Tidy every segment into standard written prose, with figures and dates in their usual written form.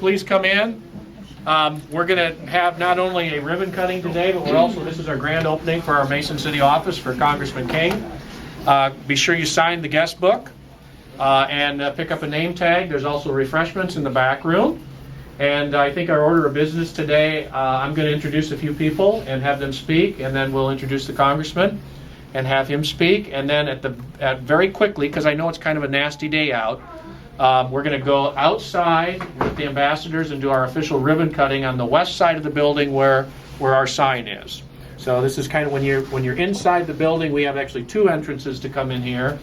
Please come in. We're going to have not only a ribbon cutting today, but this is our grand opening for our Mason City office for Congressman King. Be sure you sign the guest book and pick up a name tag. There's also refreshments in the back room. And I think our order of business today, I'm going to introduce a few people and have them speak, and then we'll introduce the congressman and have him speak. And then very quickly, because I know it's kind of a nasty day out, we're going to go outside with the ambassadors and do our official ribbon cutting on the west side of the building where our sign is. So this is kind of when you're inside the building. We have actually two entrances to come in here,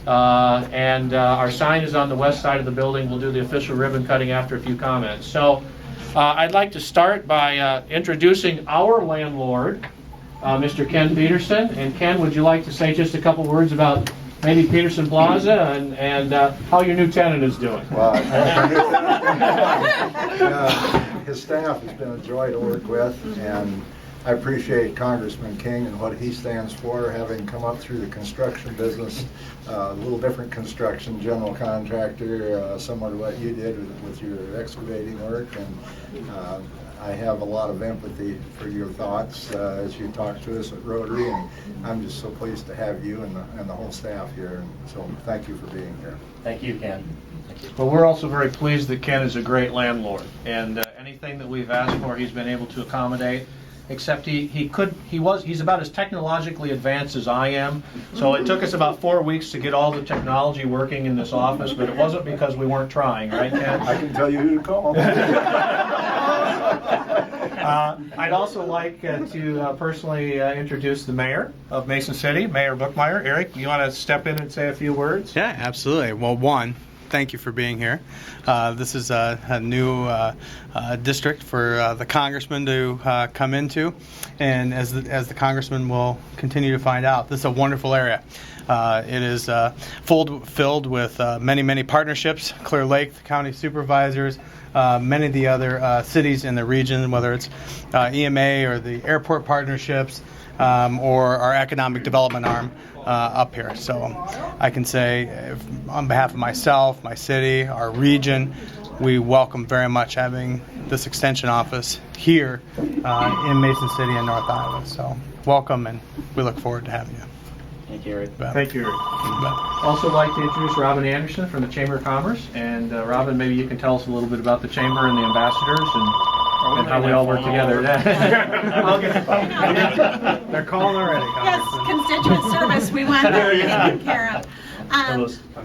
and our sign is on the west side of the building. We'll do the official ribbon cutting after a few comments. So I'd like to start by introducing our landlord, Mr. Ken Peterson. And Ken, would you like to say just a couple words about maybe Peterson Plaza and how your new tenant is doing? Well, his staff has been a joy to work with, and I appreciate Congressman King and what he stands for, having come up through the construction business, a little different construction, general contractor, similar to what you did with your excavating work. And I have a lot of empathy for your thoughts as you talk to us at Rotary, and I'm just so pleased to have you and the whole staff here. And so thank you for being here. Thank you, Ken. Thank you. Well, we're also very pleased that Ken is a great landlord, and anything that we've asked for, he's been able to accommodate. Except he's about as technologically advanced as I am. So it took us about 4 weeks to get all the technology working in this office, but it wasn't because we weren't trying, right, Ken? I can tell you who to call. I'd also like to personally introduce the mayor of Mason City, Mayor Bookmeyer. Eric, you want to step in and say a few words? Yeah, absolutely. Well, thank you for being here. This is a new district for the congressman to come into, and as the congressman will continue to find out, this is a wonderful area. It is filled with many partnerships. Clear Lake, the county supervisors, many of the other cities in the region, whether it's EMA or the airport partnerships, or our economic development arm up here. So I can say on behalf of myself, my city, our region, we welcome very much having this extension office here in Mason City and North Iowa. So welcome, and we look forward to having you. Thank you, Eric. Thank you, Eric. Also like to introduce Robin Anderson from the Chamber of Commerce. And Robin, maybe you can tell us a little bit about the Chamber and the ambassadors and how we all work together. They're calling already. Yes, constituent service, we want that taken care of.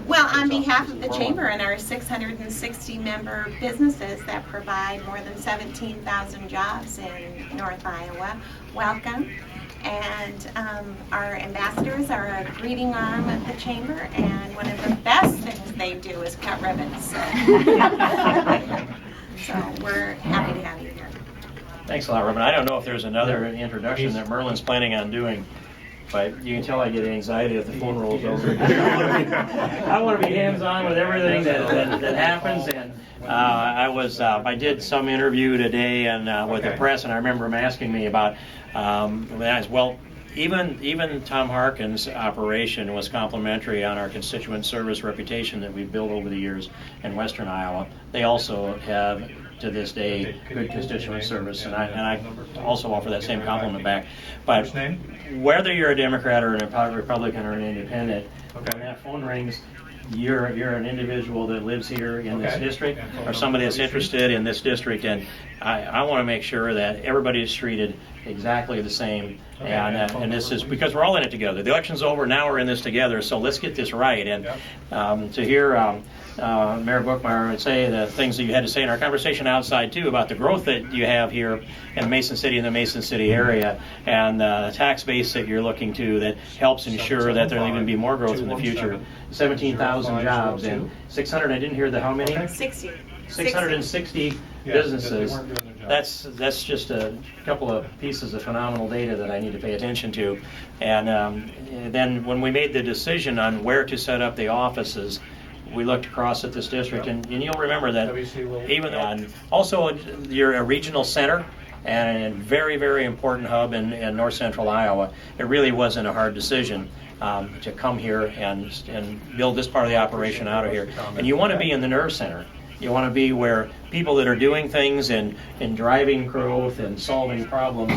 Well, on behalf of the Chamber and our 660 member businesses that provide more than 17,000 jobs in North Iowa, welcome. And our ambassadors are a greeting arm of the Chamber, and one of the best things they do is cut ribbons. So we're happy to have you here. Thanks a lot, Robin. I don't know if there's another introduction that Merlin's planning on doing, but you can tell I get anxiety if the phone rolls over. I want to be hands-on with everything that happens, and I did some interview today and with the press, and I remember them asking me about even Tom Harkin's operation was complimentary on our constituent service reputation that we've built over the years in Western Iowa. They also have, to this day, good constituent service, and I also offer that same compliment back. But whether you're a Democrat or a Republican or an independent, when that phone rings, you're an individual that lives here in this district, or somebody that's interested in this district, and I want to make sure that everybody is treated exactly the same. And this is because we're all in it together. The election's over, now we're in this together, so let's get this right. And to hear Mayor Bookmeyer say the things that you had to say in our conversation outside too about the growth that you have here in Mason City and the Mason City area, and the tax base that you're looking to that helps ensure that there'll even be more growth in the future. 17,000 jobs and 600. I didn't hear the how many? 660 businesses. That's just a couple of pieces of phenomenal data that I need to pay attention to. And then when we made the decision on where to set up the offices, we looked across at this district, and you'll remember that even though also you're a regional center and a very important hub in north central Iowa, it really wasn't a hard decision to come here and build this part of the operation out of here. And you want to be in the nerve center. You want to be where people that are doing things and driving growth and solving problems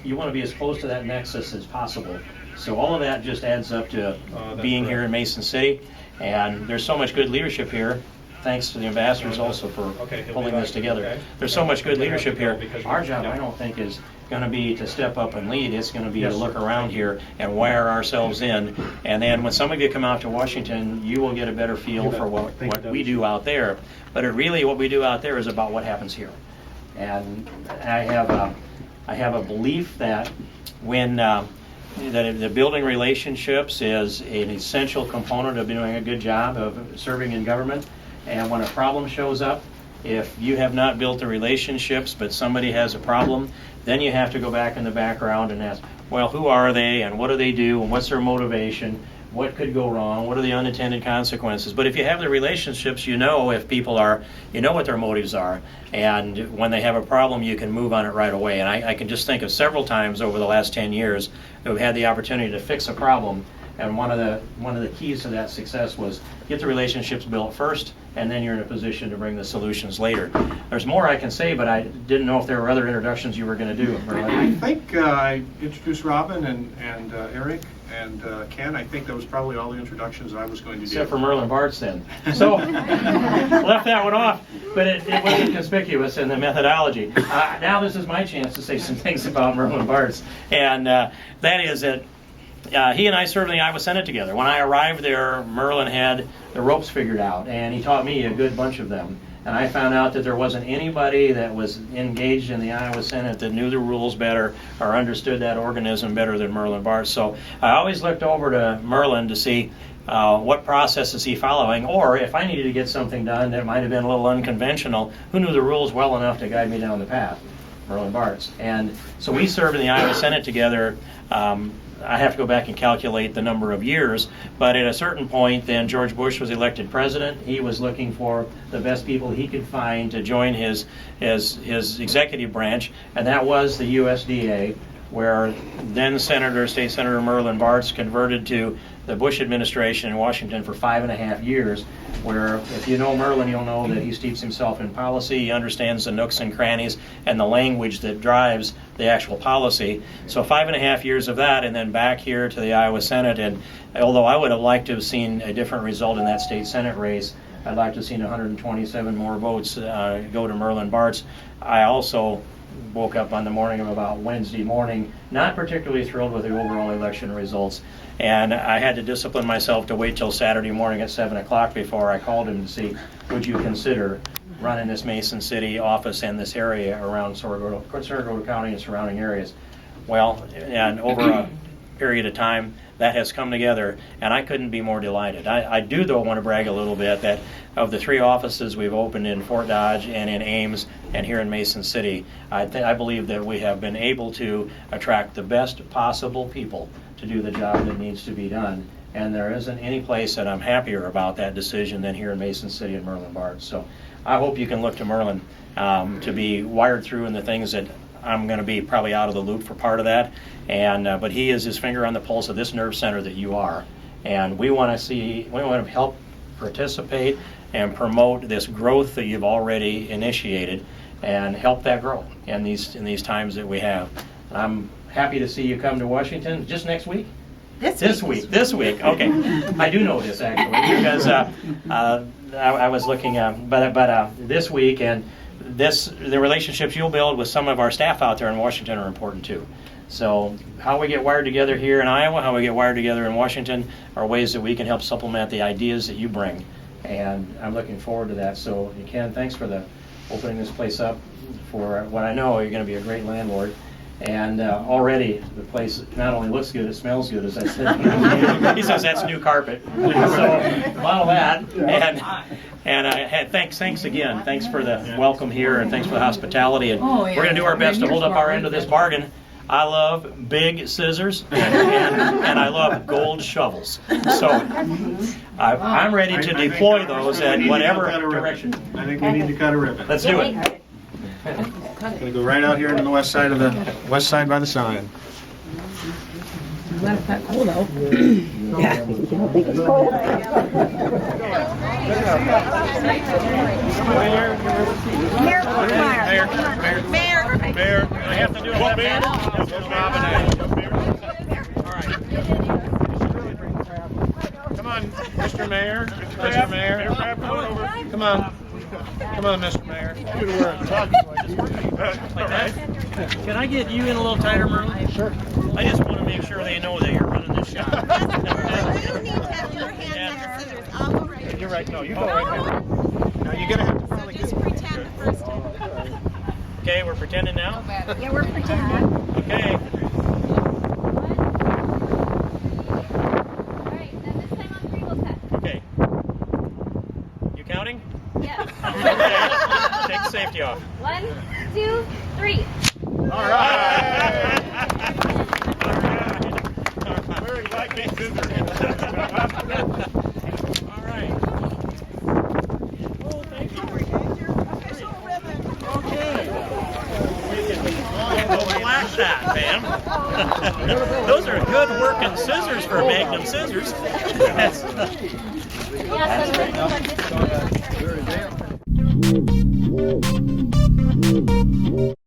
you want to be as close to that nexus as possible. So all of that just adds up to being here in Mason City, and there's so much good leadership here. Thanks to the ambassadors also for pulling this together. There's so much good leadership here. Our job, I don't think, is going to be to step up and lead. It's going to be to look around here and wire ourselves in. And then when some of you come out to Washington, you will get a better feel for what we do out there. But what we do out there is about what happens here. And I have a belief that when that the building relationships is an essential component of doing a good job of serving in government. And when a problem shows up, if you have not built the relationships, but somebody has a problem, then you have to go back in the background and ask, well, who are they, and what do they do, and what's their motivation, what could go wrong, what are the unintended consequences. But if you have the relationships, you know if people are, you know what their motives are, and when they have a problem, you can move on it right away. And I can just think of several times over the last 10 years that we've had the opportunity to fix a problem. And one of the keys to that success was get the relationships built first, and then you're in a position to bring the solutions later. There's more I can say, but I didn't know if there were other introductions you were going to do. I think I introduced Robin and Eric and Ken. I think that was probably all the introductions I was going to do. Except for Merlin Bartz then. So left that one off, but it wasn't conspicuous in the methodology. Now this is my chance to say some things about Merlin Bartz, and that is that he and I served in the Iowa Senate together. When I arrived there, Merlin had the ropes figured out, and he taught me a good bunch of them. And I found out that there wasn't anybody that was engaged in the Iowa Senate that knew the rules better or understood that organism better than Merlin Bartz. So I always looked over to Merlin to see what process is he following, or if I needed to get something done that might have been a little unconventional, who knew the rules well enough to guide me down the path? Merlin Bartz. And so we served in the Iowa Senate together. I have to go back and calculate the number of years, but at a certain point then George Bush was elected president. He was looking for the best people he could find to join his executive branch, and that was the USDA, where then State Senator Merlin Bartz converted to the Bush administration in Washington for 5.5 years, where if you know Merlin, you'll know that he steeps himself in policy. He understands the nooks and crannies and the language that drives the actual policy. So 5.5 years of that, and then back here to the Iowa Senate. And although I would have liked to have seen a different result in that state Senate race, I'd like to have seen 127 more votes go to Merlin Bartz. I also woke up on the morning of about Wednesday morning, not particularly thrilled with the overall election results. And I had to discipline myself to wait till Saturday morning at 7 o'clock before I called him to see, would you consider running this Mason City office and this area around Saragota County and surrounding areas? Well, and over a period of time, that has come together, and I couldn't be more delighted. I do, though, want to brag a little bit that of the 3 offices we've opened in Fort Dodge and in Ames and here in Mason City, I believe that we have been able to attract the best possible people to do the job that needs to be done. And there isn't any place that I'm happier about that decision than here in Mason City and Merlin Bartz. So I hope you can look to Merlin to be wired through in the things that I'm going to be probably out of the loop for part of that. And but he is his finger on the pulse of this nerve center that you are. And we want to help participate and promote this growth that you've already initiated and help that grow in these times that we have. I'm happy to see you come to Washington just next week. This week. Okay, I do know this actually because I was looking, but this week, and the relationships you'll build with some of our staff out there in Washington are important too. So how we get wired together here in Iowa, how we get wired together in Washington are ways that we can help supplement the ideas that you bring. And I'm looking forward to that. So Ken, thanks for opening this place up for what I know you're going to be a great landlord. And already the place not only looks good, it smells good, as I said. He says that's new carpet. So a lot of that. And thanks again. Thanks for the welcome here, and thanks for the hospitality. And we're going to do our best to hold up our end of this bargain. I love big scissors and I love gold shovels. So I'm ready to deploy those at whatever direction. I think we need to cut a ribbon. Let's do it. Going to go right out here into the west side by the sign. Let it cut cold out. Mayor, I have to do a mayor. All right. Come on, Mr. Mayor. Mr. Mayor. Come on. Come on, Mr. Mayor. Like that? Can I get you in a little tighter, Merle? Sure. I just want to make sure they know that you're running this shop. You need to have your hands on the scissors all over your. You're right. No, you go right there. Now you're gonna have to So finally just pretend the first time. Okay, we're pretending now? Yeah, we're pretending. Okay. Alright, then this time on 3 we'll cut. Okay. You counting? Yes. Okay. Take the safety off. 1, 2, 3. All right. Very like me scissors. All right. Oh, thank you. Okay. Flash that, ma'am. Those are good working scissors for Magnum scissors. Yes,